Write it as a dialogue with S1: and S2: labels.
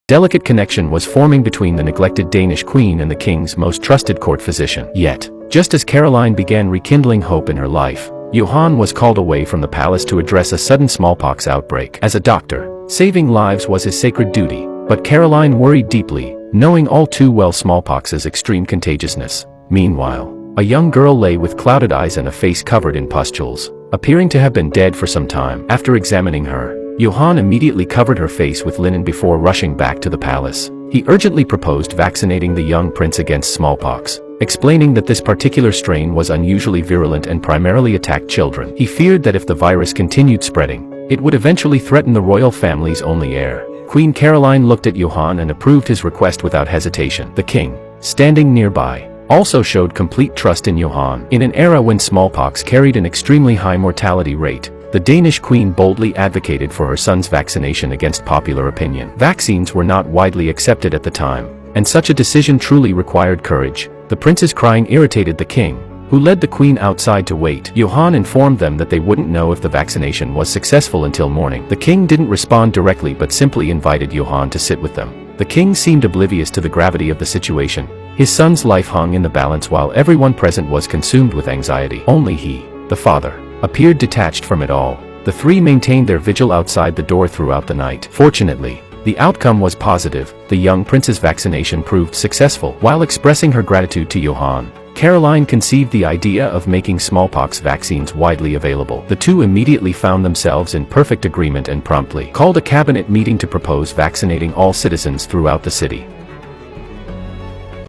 S1: delicate connection was forming between the neglected Danish queen and the king's most trusted court physician. Yet, just as Caroline began rekindling hope in her life, Johann was called away from the palace to address a sudden smallpox outbreak. As a doctor, saving lives was his sacred duty, but Caroline worried deeply, knowing all too well smallpox's extreme contagiousness. Meanwhile, a young girl lay with clouded eyes and a face covered in pustules, appearing to have been dead for some time. After examining her, Johann immediately covered her face with linen before rushing back to the palace. He urgently proposed vaccinating the young prince against smallpox, explaining that this particular strain was unusually virulent and primarily attacked children. He feared that if the virus continued spreading, it would eventually threaten the royal family's only heir. Queen Caroline looked at Johann and approved his request without hesitation. The king, standing nearby, also showed complete trust in Johann. In an era when smallpox carried an extremely high mortality rate, the Danish queen boldly advocated for her son's vaccination against popular opinion. Vaccines were not widely accepted at the time, and such a decision truly required courage. The prince's crying irritated the king, who led the queen outside to wait. Johann informed them that they wouldn't know if the vaccination was successful until morning. The king didn't respond directly but simply invited Johann to sit with them. The king seemed oblivious to the gravity of the situation. His son's life hung in the balance while everyone present was consumed with anxiety. Only he, the father, appeared detached from it all. The three maintained their vigil outside the door throughout the night. Fortunately, the outcome was positive. The young prince's vaccination proved successful. While expressing her gratitude to Johann, Caroline conceived the idea of making smallpox vaccines widely available. The two immediately found themselves in perfect agreement and promptly called a cabinet meeting to propose vaccinating all citizens throughout the city.